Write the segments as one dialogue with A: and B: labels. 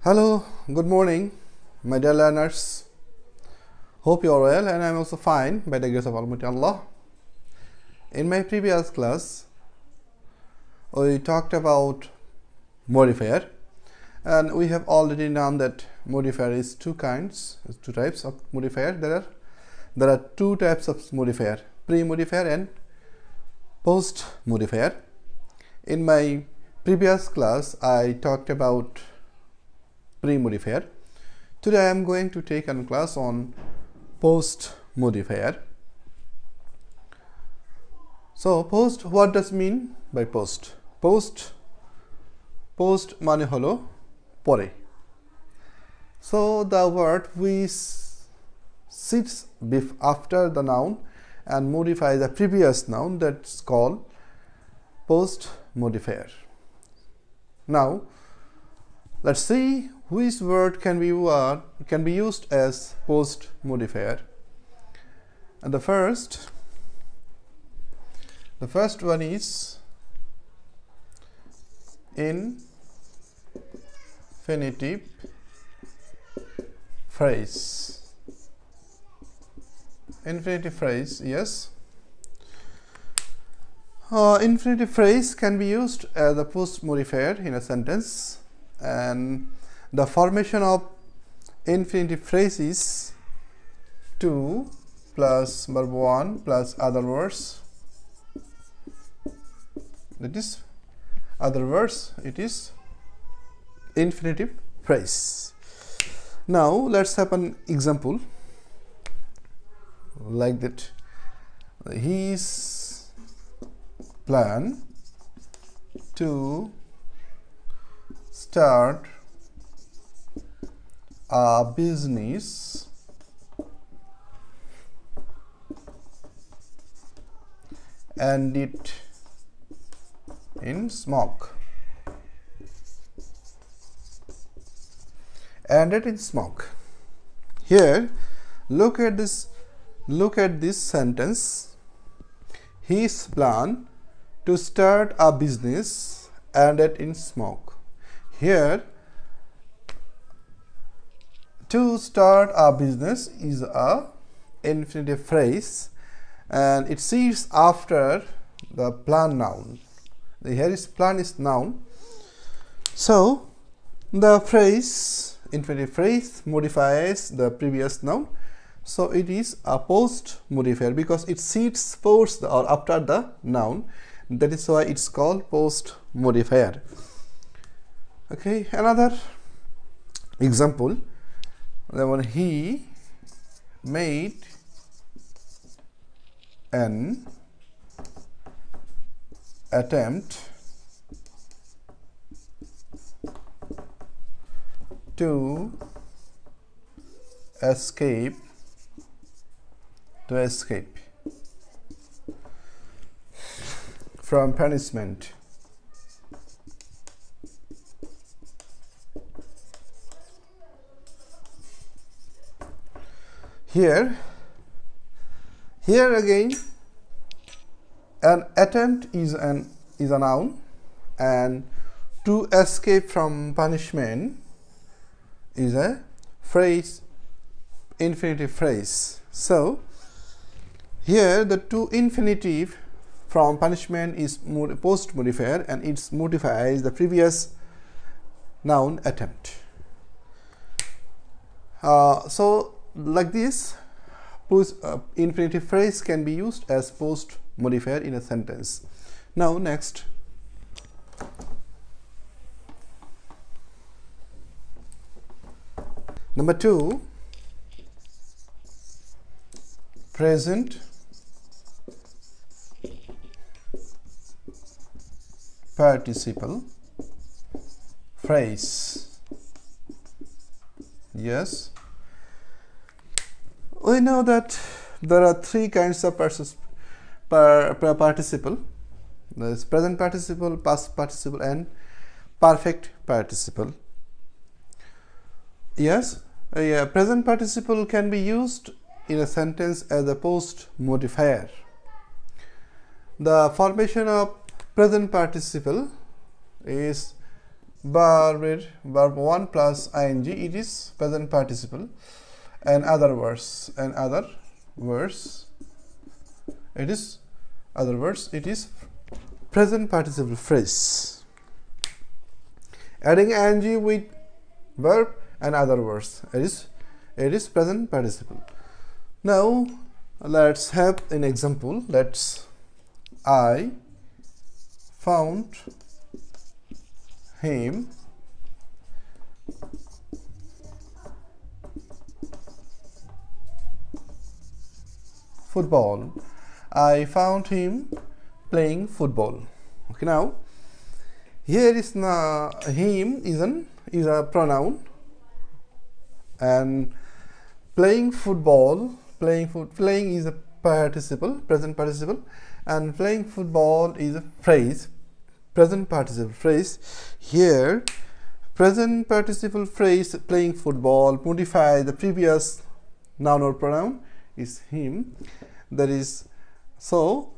A: Hello, good morning, my dear learners. Hope you are well, and I am also fine by the grace of Almighty Allah. In my previous class, we talked about modifier, and we have already known that modifier is two types of modifier. There are two types of modifier: pre-modifier and post-modifier. In my previous class, I talked about pre-modifier. Today I am going to take a class on post-modifier. So post, what does mean by post? Post mane holo pore. So the word which sits after the noun and modifies the previous noun, that's called post-modifier. Now let's see which word can be used as post modifier. And the first one is infinitive phrase. Infinitive phrase, yes. Infinitive phrase can be used as a post modifier in a sentence, and the formation of infinitive phrase is to plus verb 1 plus other words. That is other words, it is infinitive phrase. Now let's have an example like that. His plan to start a business ended in smoke. Ended in smoke. Here, look at this sentence. His plan to start a business ended in smoke. Here, to start a business is a infinitive phrase, and it sits after the plan noun. Here is plan is noun. So the phrase, infinitive phrase, modifies the previous noun. So it is a post modifier because it sits post or after the noun. That is why it's called post modifier. Okay, another example. When he made an attempt to escape from punishment. Here again, an attempt is a noun, and to escape from punishment is a phrase, infinitive phrase. So here the to infinitive from punishment is post modifier, and it modifies the previous noun attempt. So like this, infinitive phrase can be used as post modifier in a sentence. Now next, number 2, present participle phrase. Yes, we know that there are three kinds of participle. There is present participle, past participle, and perfect participle. Yes, a present participle can be used in a sentence as a post modifier. The formation of present participle is verb 1 plus ing, it is present participle, and other words it is present participle phrase. Adding ing with verb and other words, it is present participle. Now let's have an example. I found him football. I found him playing football. Okay, now here is him is a pronoun, and playing football, playing is a participle, present participle, and playing football is a phrase, present participle phrase. Here present participle phrase playing football modify the previous noun or pronoun is him. That is, so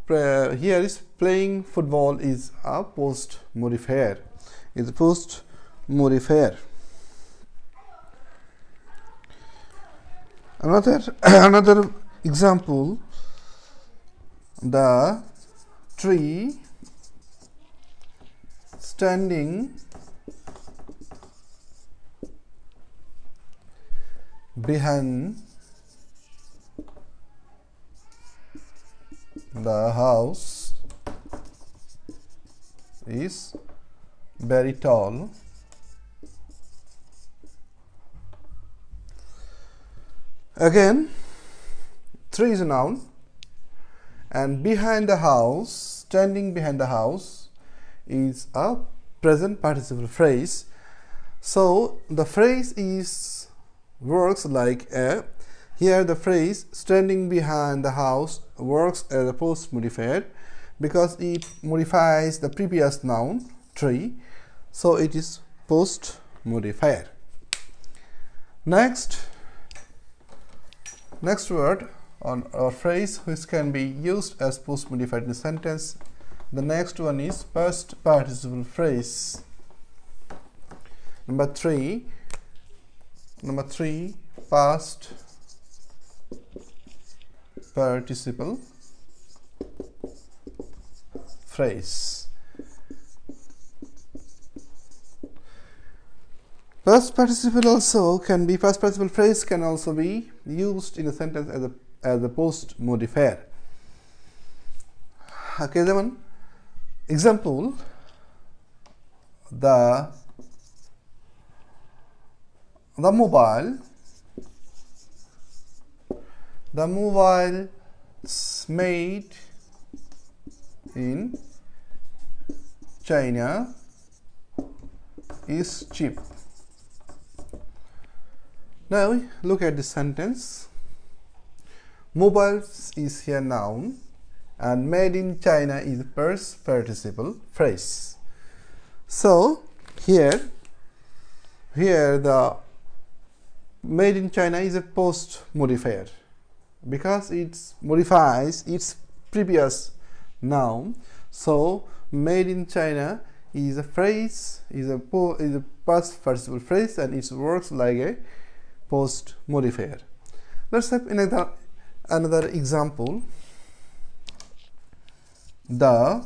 A: here is playing football is a post modifier, Another example, the tree standing behind the house is very tall. Again, tree is a noun, and behind the house, standing behind the house is a present participle phrase. So the phrase works like here the phrase standing behind the house works as a post modifier because it modifies the previous noun tree, so it is post modifier. Next word or phrase which can be used as post modified in a sentence, the next one is past participle phrase. Number three, past participle phrase. Past participle phrase can also be used in a sentence as a post modifier. Okay, then example, the mobile made in China is cheap. Now look at the sentence. Mobiles is here noun, and made in China is past participle phrase. So here the made in China is a post modifier because it modifies its previous noun. So made in China is a phrase, is a past participle phrase, and it works like a post modifier. Let's have another example. The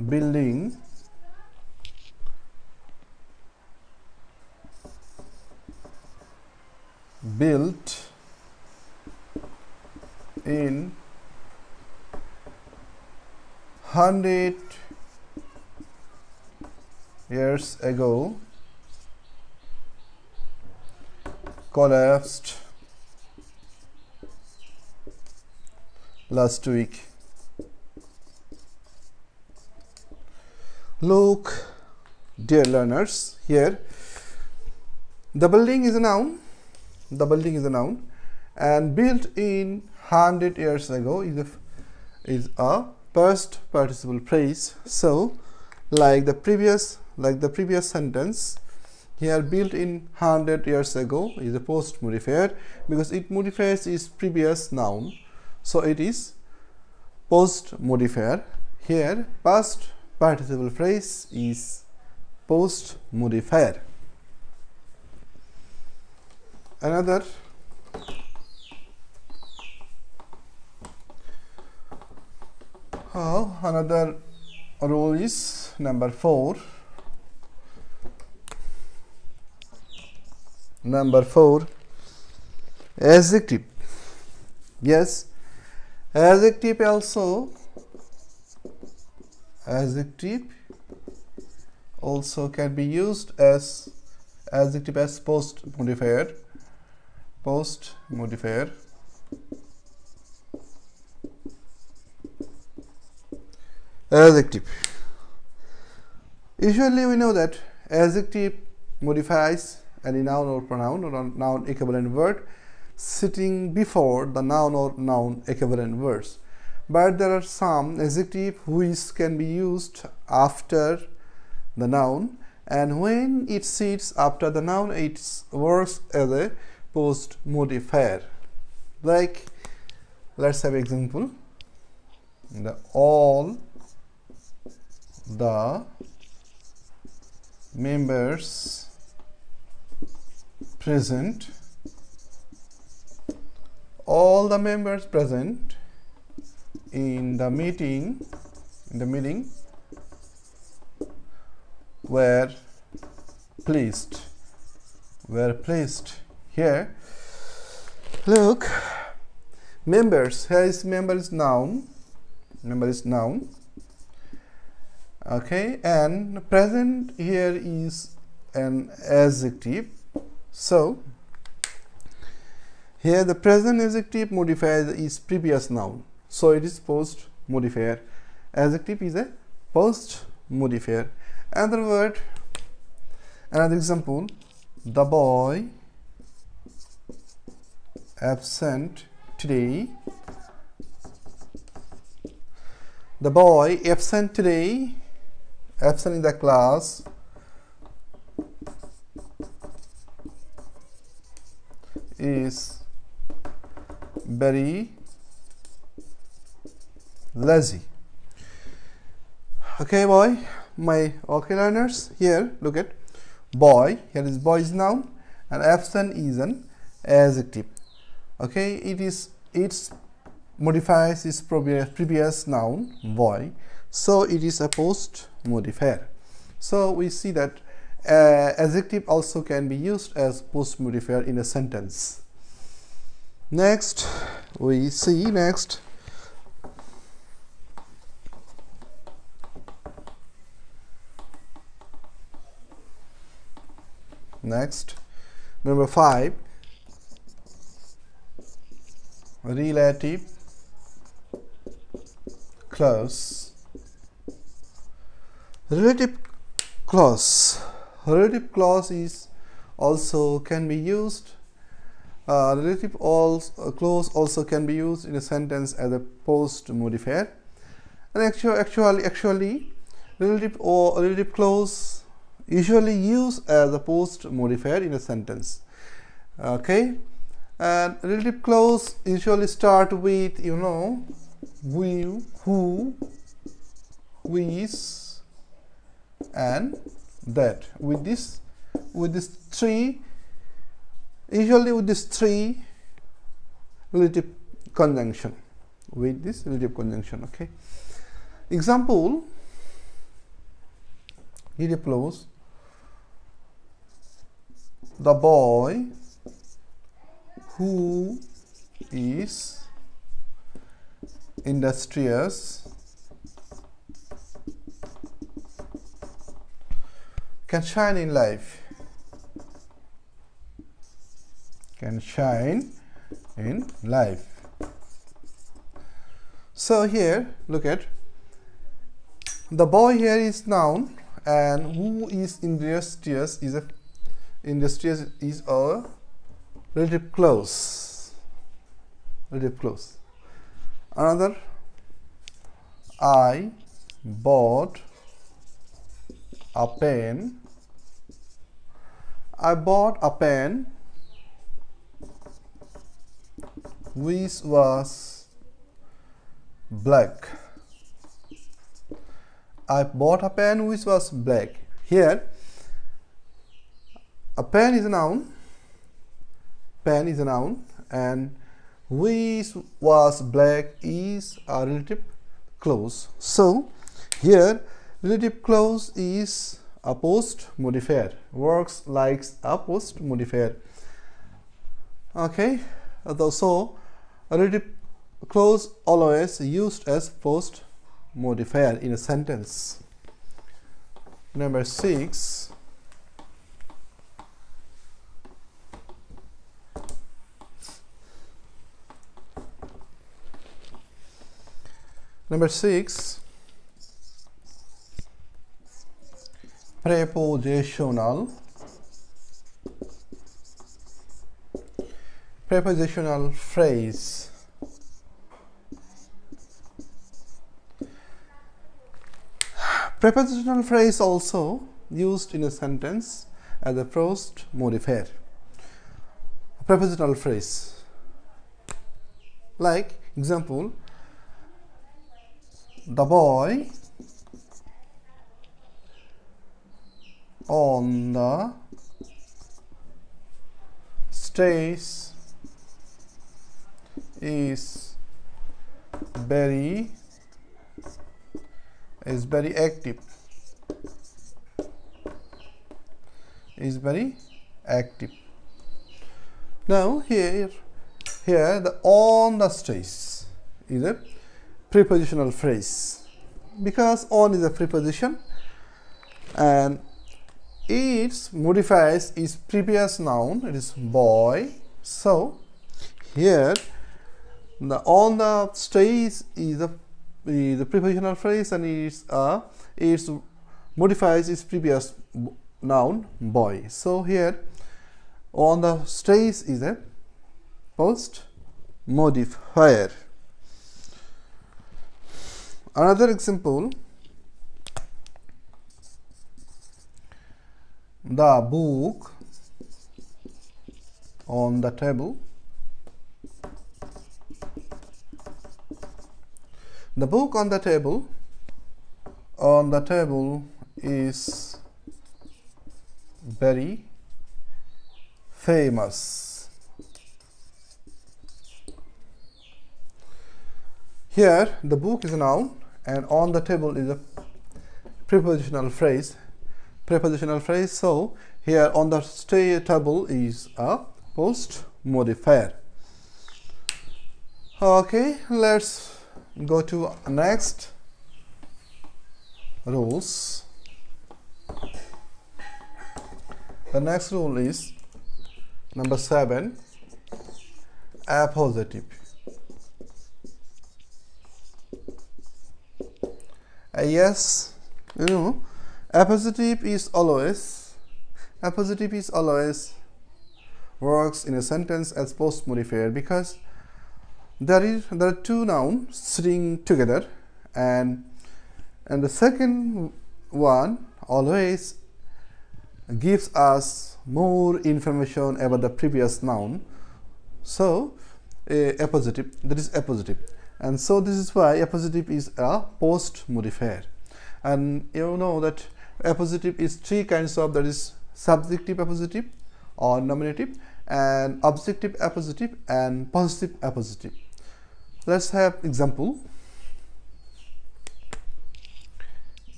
A: building built in 100 years ago collapsed last week. Look, dear learners, here the building is a noun. And built in 100 years ago is a past participle phrase. So like the previous sentence, here built in 100 years ago is a post modifier because it modifies its previous noun, so it is post modifier. Here past participle phrase is post modifier. Another rule is number 4. Number 4, adjective. Yes, adjective also can be used as adjective as post modifier. Adjective. Usually we know that adjective modifies any noun or pronoun or noun equivalent word sitting before the noun or noun equivalent words. But there are some adjective which can be used after the noun, and when it sits after the noun, it works as a post modifier. Like, let's have example. All the members present. All the members present in the meeting were pleased. Here, look, members. Here is member is noun. Okay, and present here is an adjective. So here the present adjective modifier is previous noun, so it is post modifier. Adjective is a post modifier. Another example, the boy absent today. The boy absent today, absent in the class, is very lazy. Okay, boy, okay learners, here look at boy. Here is boy is noun and absent is an adjective. Okay, it modifies its previous noun boy, so it is a post modifier. So we see that adjective also can be used as post modifier in a sentence. Next we see next number 5, relative clause. Relative clause is also can be used. Relative clause also can be used in a sentence as a post modifier. And actually, relative clause usually used as a post modifier in a sentence. Okay, and relative clause usually start with we, who, which, and that. With this three, usually with this three relative conjunction. With this relative conjunction. Okay. Example: relative clause. The boy who is industrious can shine in life. So here look at the boy here is noun, and who is industrious is a relative clause. Another, I bought a pen. I bought a pen which was black. I bought a pen which was black. Here, a pen is a noun. Pen is a noun, and which was black is a relative clause. So here, relative clause is a post modifier, works like a post modifier. Okay, so a relative clause always used as post modifier in a sentence. Number 6. Number 6, prepositional. Prepositional phrase. Prepositional phrase also used in a sentence as a post modifier. Prepositional phrase, like example, the boy on the stage is very active. Is very active. Now here the on the stage is a prepositional phrase, because on is a preposition and it modifies its previous noun, it is boy. So here the on the stage is a prepositional phrase, and it modifies its previous noun boy. So here on the stage is a post modifier. Another example, the book on the table. The book on the table is very famous. Here the book is a noun and on the table is a prepositional phrase. So here on the table is a post modifier. Okay, let's go to next rules. The next rule is number 7, appositive. Yes, you know, appositive is always works in a sentence as post modifier, because there are two nouns sitting together, and the second one always gives us more information about the previous noun. So appositive, that is appositive, and so this is why appositive is a post modifier. And you know that appositive is three kinds of, that is subjective appositive or nominative, and objective appositive, and possessive appositive. Let's have example.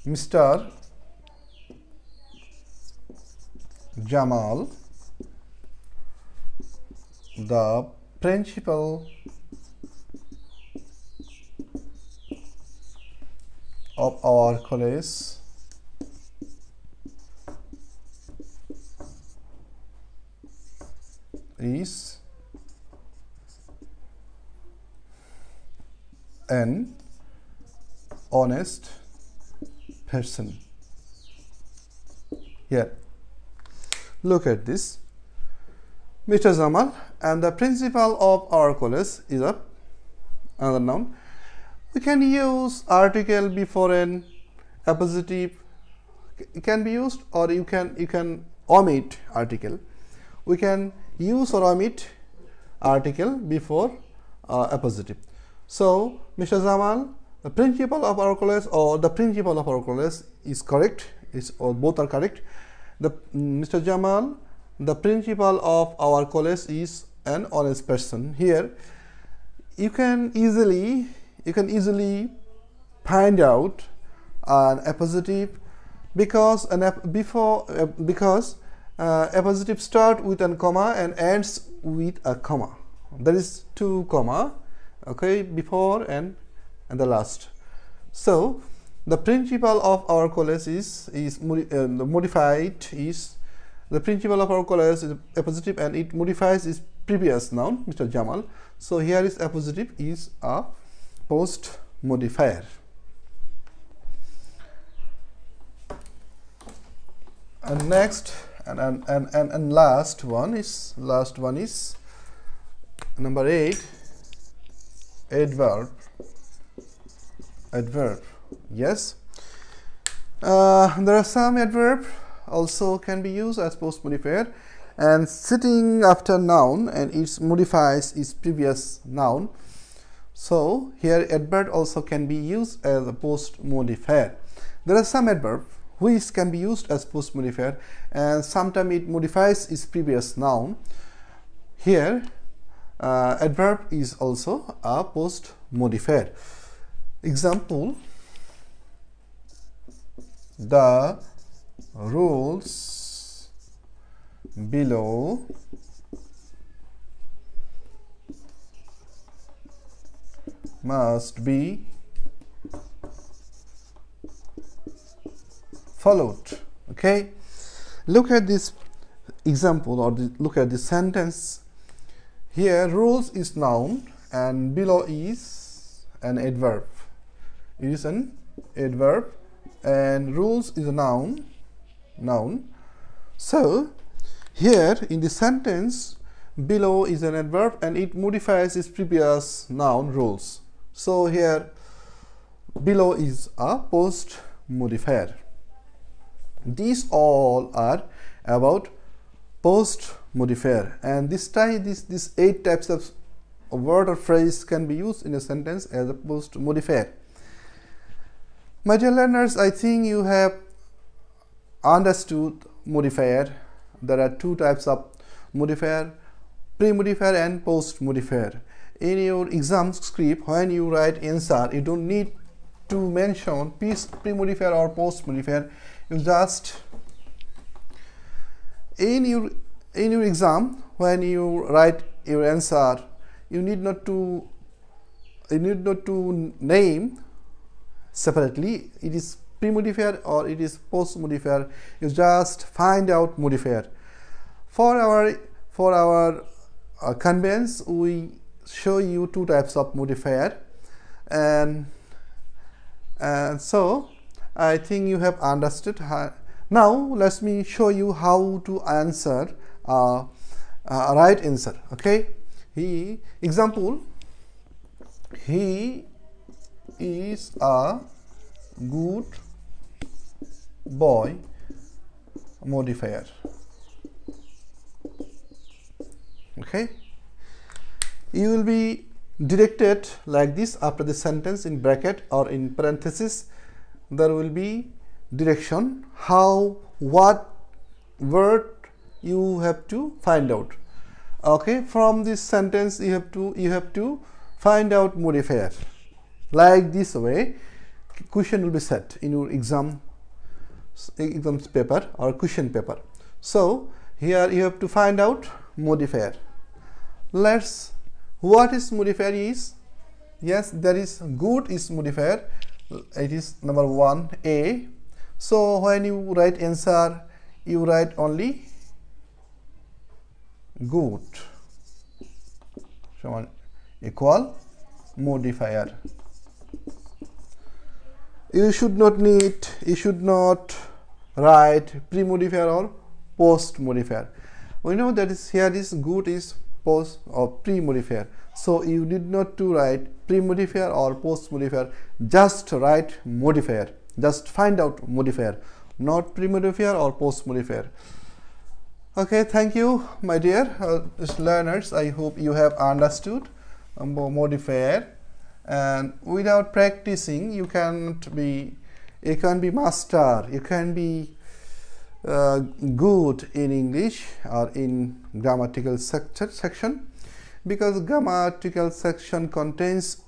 A: Mr. Jamal, the principal of our college, is an honest person. Here, look at this. Mr. Jamal and the principal of our college is another noun. We can use article before an appositive. It can be used, or you can omit article. We can use or omit article before appositive. So Mr. Jamal the principle of our college or the principle of our college is correct, or both are correct. Mr. Jamal, the principal of our college is an honest person. Here you can easily find out an appositive, because appositive start with a comma and ends with a comma. There is two comma, okay, before and the last. So the principle of our college is modified is the principle of our college is appositive and it modifies its previous noun, Mr. Jamal. So here is appositive is a post modifier. And next and last one is number 8, adverb. Yes, there are some adverb also can be used as post modifier and sitting after noun, and it modifies its previous noun. So here adverb also can be used as a post modifier. There are some adverb which can be used as post modifier and sometimes it modifies its previous noun. Here adverb is also a post modifier. Example: the rules below must be followed. Okay, look at this example, or look at this sentence. Here rules is noun and below is an adverb. It is an adverb and rules is a noun. So here in the sentence, below is an adverb and it modifies its previous noun, rules. So here below is a post modifier. These all are about post modifier, and this 8 types of word or phrase can be used in a sentence as a post modifier. My dear learners, I think you have understood modifier. There are 2 types of modifier, pre-modifier and post modifier. In your exam script, when you write answer, you don't need to mention pre-modifier or post modifier. You just in your exam, when you write your answer, you need not to name separately it is pre-modifier or it is post modifier. You just find out modifier. For our convenience, we show you 2 types of modifier, and so I think you have understood. Now let me show you how to answer a right answer. Okay, example: he is a good boy. Modifier. Okay, you will be directed like this. After the sentence, in bracket or in parenthesis, there will be direction what word you have to find out. Okay, from this sentence you have to find out modifier. Like this way question will be set in your exam paper or question paper. So here you have to find out modifier. What is modifier is? Yes, there is good is modifier. It is number 1, A. So when you write answer, you write only good equal modifier. You should not write pre-modifier or post modifier. We know that here is good is post or pre-modifier. So you need not to write pre-modifier or post modifier. Just write modifier. Just find out modifier, not pre-modifier or post modifier. Okay, thank you, my dear learners. I hope you have understood modifier and without practicing you can't be master, you can be good in English or in grammatical section, because grammatical section contains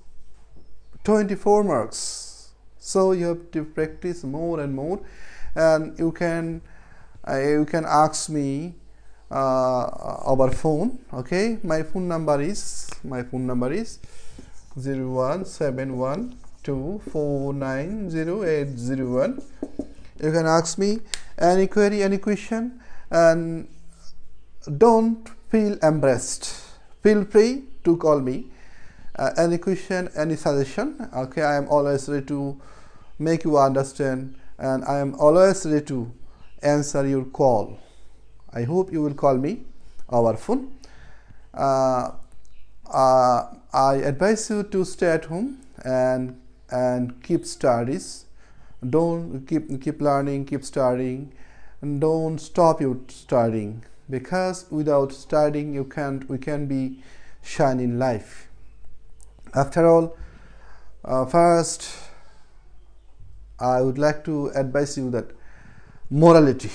A: 24 marks, so you have to practice more and more. And you can ask me over phone. Okay, my phone number is 017124908001. You can ask me any query, any question, and don't feel embarrassed. Feel free to call me. Any question, any suggestion. Okay, I am always ready to make you understand, and I am always ready to answer your call. I hope you will call me over phone. I advise you to stay at home and keep studies. Don't keep learning, keep studying, and don't stop your studying, because without studying we can be shine in life. After all, first I would like to advise you that morality,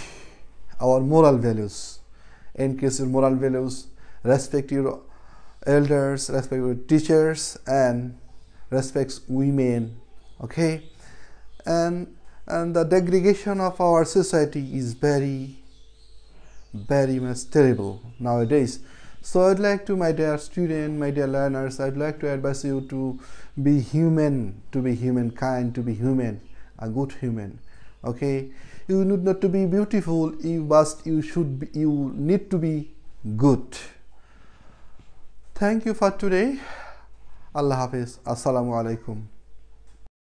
A: our moral values, increase your moral values, respect your elders, respect your teachers, and respect women. Okay, and the degradation of our society is very much terrible nowadays. So I'd like to, my dear student, my dear learners, I'd like to advise you to be human, kind, to be human, a good human. Okay, you need not to be beautiful, you need to be good. Thank you for today. Allah Hafiz. Assalamu alaikum.